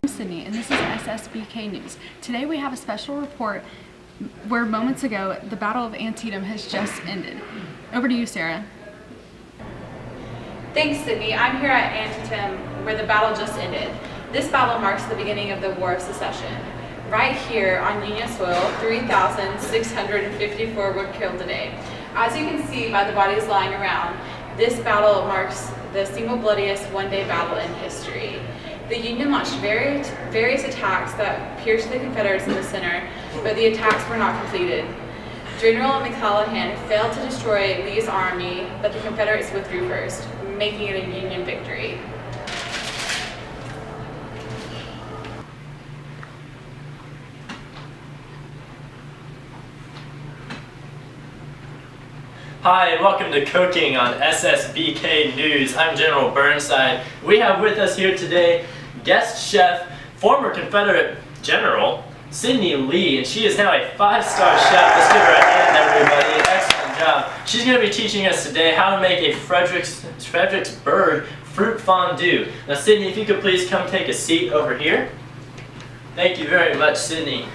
I'm Sydney, and this is SSBK News. Today we have a special report where moments ago the Battle of Antietam has just ended. Over to you, Sarah. Thanks, Sydney. I'm here at Antietam where the battle just ended. This battle marks the beginning of the War of Secession. Right here on Union soil, 3,654 were killed today. As you can see by the bodies lying around, this battle marks the single bloodiest one-day battle in history. The Union launched various attacks that pierced the Confederates in the center, but the attacks were not completed. General McClellan failed to destroy Lee's army, but the Confederates withdrew first, making it a Union victory. Hi, and welcome to Cooking on SSBK News. I'm General Burnside. We have with us here today guest chef, former Confederate General, Sydney Lee, and she is now a 5-star chef. Let's give her a hand, everybody. Excellent job. She's going to be teaching us today how to make a Fredericksburg fruit fondue. Now, Sydney, if you could please come take a seat over here. Thank you very much, Sydney.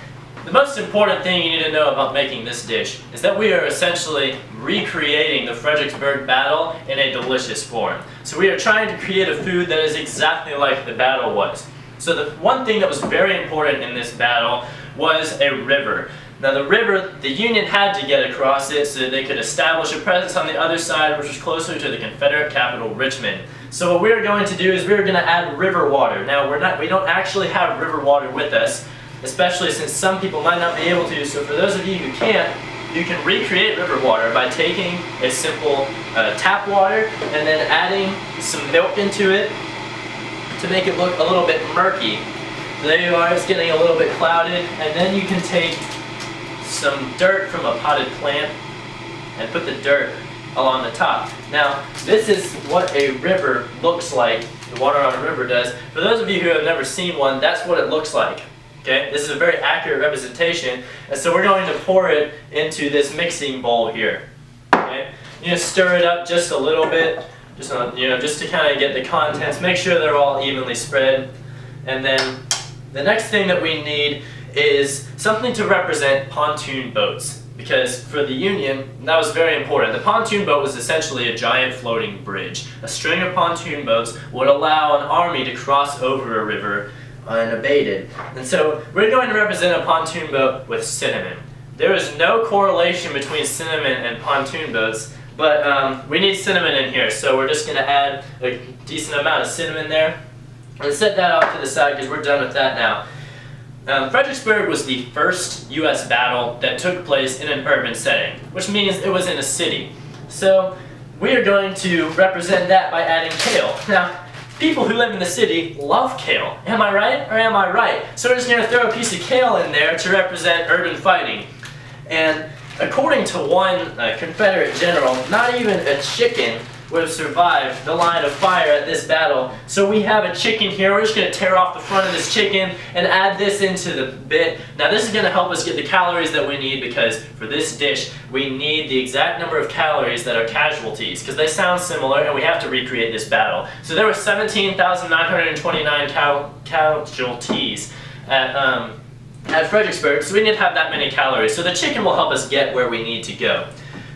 The most important thing you need to know about making this dish is that we are essentially recreating the Fredericksburg battle in a delicious form. So we are trying to create a food that is exactly like the battle was. So the one thing that was very important in this battle was a river. Now the river, the Union had to get across it so that they could establish a presence on the other side, which was closer to the Confederate capital, Richmond. So what we're going to do is we're going to add river water. Now we don't actually have river water with us, especially since some people might not be able to. So for those of you who can't, you can recreate river water by taking a simple tap water and then adding some milk into it to make it look a little bit murky. There you are, it's getting a little bit clouded, and then you can take some dirt from a potted plant and put the dirt along the top. Now, this is what a river looks like, the water on a river does. For those of you who have never seen one, that's what it looks like. Okay, this is a very accurate representation, and so we're going to pour it into this mixing bowl here. Okay, you just stir it up just a little bit, just to kind of get the contents. Make sure they're all evenly spread, and then the next thing that we need is something to represent pontoon boats, because for the Union that was very important. The pontoon boat was essentially a giant floating bridge. A string of pontoon boats would allow an army to cross over a river unabated. And so we're going to represent a pontoon boat with cinnamon. There is no correlation between cinnamon and pontoon boats, but we need cinnamon in here, so we're just going to add a decent amount of cinnamon there. And set that off to the side because we're done with that now. Fredericksburg was the first U.S. battle that took place in an urban setting, which means it was in a city. So we are going to represent that by adding kale. Now, people who live in the city love kale. Am I right or am I right? So we're just going to throw a piece of kale in there to represent urban fighting. And according to one Confederate general, not even a chicken would have survived the line of fire at this battle. So we have a chicken here. We're just going to tear off the front of this chicken and add this into the bit. Now this is going to help us get the calories that we need, because for this dish we need the exact number of calories that are casualties, because they sound similar and we have to recreate this battle. So there were 17,929 casualties at Fredericksburg, so we need to have that many calories. So the chicken will help us get where we need to go.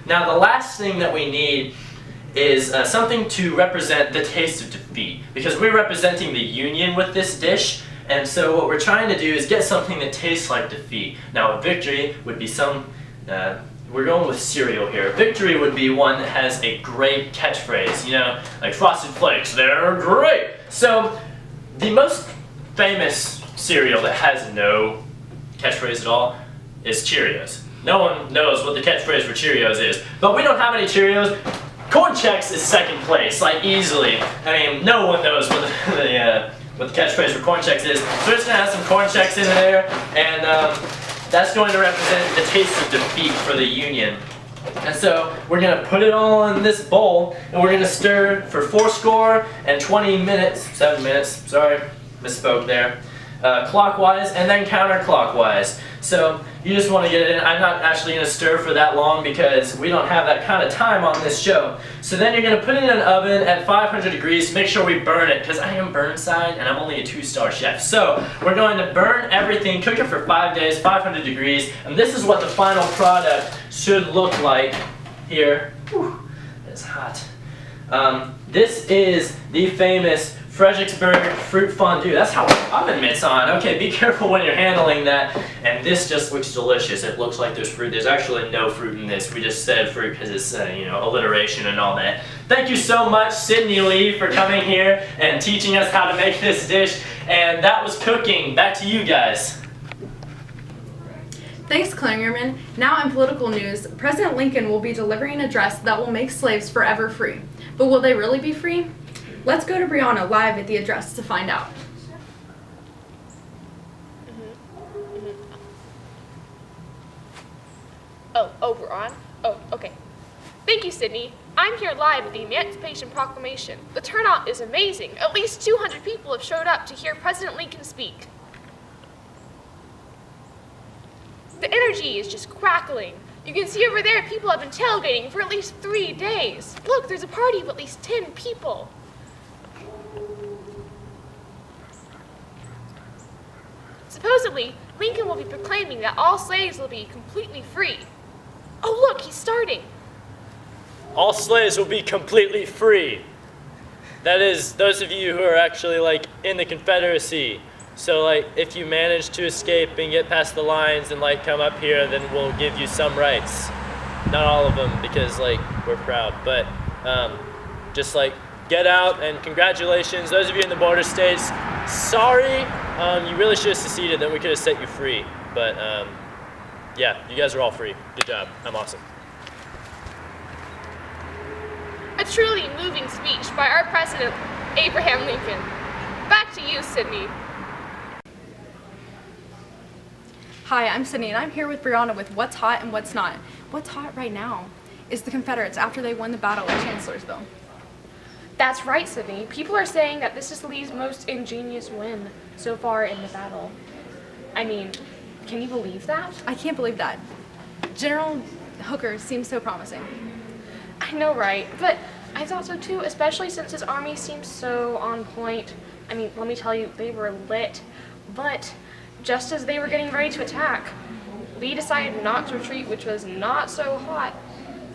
Now the last thing that we need is something to represent the taste of defeat, because we're representing the Union with this dish, and so what we're trying to do is get something that tastes like defeat. Now a victory would be we're going with cereal here. Victory would be one that has a great catchphrase, like Frosted Flakes, they're great! So the most famous cereal that has no catchphrase at all is Cheerios. No one knows what the catchphrase for Cheerios is, but we don't have any Cheerios. Corn Chex is second place, like easily. I mean, no one knows what the catchphrase for Corn Chex is. So we're just going to add some Corn Chex in there, and that's going to represent the taste of defeat for the Union. And so we're going to put it all in this bowl, and we're going to stir for 7 minutes, sorry, misspoke there. clockwise and then counterclockwise. So you just want to get it in. I'm not actually going to stir for that long because we don't have that kind of time on this show. So then you're going to put it in an oven at 500 degrees. Make sure we burn it because I am Burnside and I'm only a 2-star chef. So we're going to burn everything, cook it for 5 days, 500 degrees, and this is what the final product should look like here. Whew, it's hot. This is the famous Fredericksburg fruit fondue. That's how oven mitts on. Okay, be careful when you're handling that. And this just looks delicious. It looks like there's fruit. There's actually no fruit in this. We just said fruit because it's you know, alliteration and all that. Thank you so much, Sydney Lee, for coming here and teaching us how to make this dish. And that was cooking. Back to you guys. Thanks, Klingerman. Now in political news, President Lincoln will be delivering an address that will make slaves forever free. But will they really be free? Let's go to Brianna live at the address to find out. Oh, we're on? Oh, okay. Thank you, Sydney. I'm here live at the Emancipation Proclamation. The turnout is amazing. At least 200 people have showed up to hear President Lincoln speak. The energy is just crackling. You can see over there people have been tailgating for at least 3 days. Look, there's a party of at least 10 people. Supposedly, Lincoln will be proclaiming that all slaves will be completely free. Oh look, he's starting. All slaves will be completely free. That is, those of you who are actually like in the Confederacy. So like, if you manage to escape and get past the lines and like come up here, then we'll give you some rights. Not all of them, because like we're proud, but just like get out and congratulations. Those of you in the border states, sorry, you really should have seceded, then we could have set you free. But yeah, you guys are all free. Good job. I'm awesome. A truly moving speech by our President, Abraham Lincoln. Back to you, Sydney. Hi, I'm Sydney, and I'm here with Brianna with What's Hot and What's Not. What's hot right now is the Confederates after they won the battle at Chancellorsville. That's right, Sydney. People are saying that this is Lee's most ingenious win so far in the battle. I mean, can you believe that? I can't believe that. General Hooker seems so promising. I know, right? But I thought so too, especially since his army seems so on point. I mean, let me tell you, they were lit. But just as they were getting ready to attack, Lee decided not to retreat, which was not so hot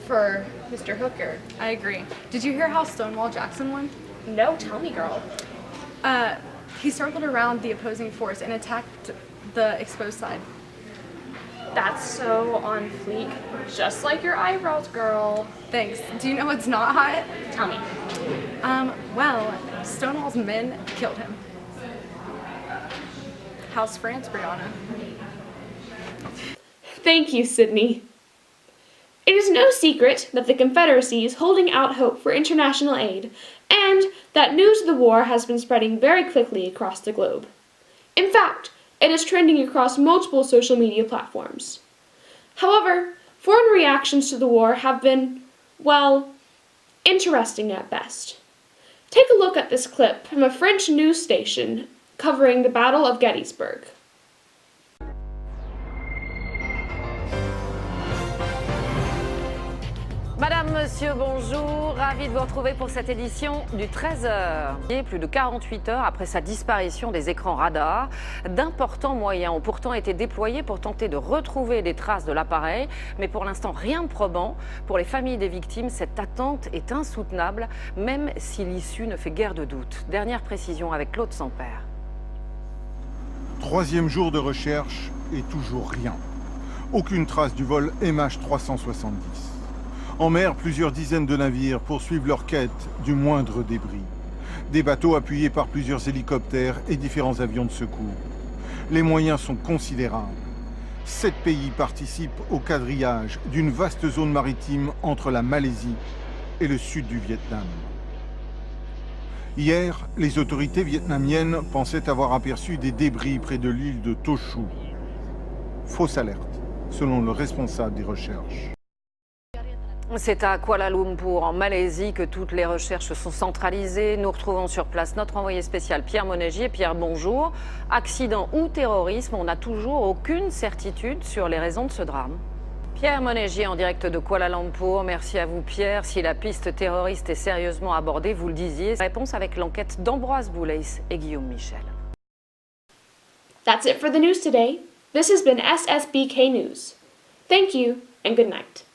for Mr. Hooker. I agree. Did you hear how Stonewall Jackson won? No, tell me, girl. He circled around the opposing force and attacked the exposed side. That's so on fleek. Just like your eyebrows, girl. Thanks. Do you know what's not hot? Tell me. Well, Stonewall's men killed him. How's France, Brianna? Thank you, Sydney. It is no secret that the Confederacy is holding out hope for international aid, and that news of the war has been spreading very quickly across the globe. In fact, it is trending across multiple social media platforms. However, foreign reactions to the war have been, well, interesting at best. Take a look at this clip from a French news station covering the Battle of Gettysburg. Madame, Monsieur, bonjour. Ravi de vous retrouver pour cette édition du 13h. Plus de 48 heures après sa disparition des écrans radars, d'importants moyens ont pourtant été déployés pour tenter de retrouver des traces de l'appareil. Mais pour l'instant, rien de probant. Pour les familles des victimes, cette attente est insoutenable, même si l'issue ne fait guère de doute. Dernière précision avec Claude Sampère. Troisième jour de recherche et toujours rien. Aucune trace du vol MH370. En mer, plusieurs dizaines de navires poursuivent leur quête du moindre débris. Des bateaux appuyés par plusieurs hélicoptères et différents avions de secours. Les moyens sont considérables. 7 pays participent au quadrillage d'une vaste zone maritime entre la Malaisie et le sud du Vietnam. Hier, les autorités vietnamiennes pensaient avoir aperçu des débris près de l'île de To Chau. Fausse alerte, selon le responsable des recherches. C'est à Kuala Lumpur, en Malaisie, que toutes les recherches sont centralisées. Nous retrouvons sur place notre envoyé spécial Pierre Monégier. Pierre, bonjour. Accident ou terrorisme, on n'a toujours aucune certitude sur les raisons de ce drame. Pierre Monégier en direct de Kuala Lumpur. Merci à vous Pierre. Si la piste terroriste est sérieusement abordée, vous le disiez, réponse avec l'enquête d'Ambroise Boulez et Guillaume Michel. That's it for the news today. This has been SSBK News. Thank you and good night.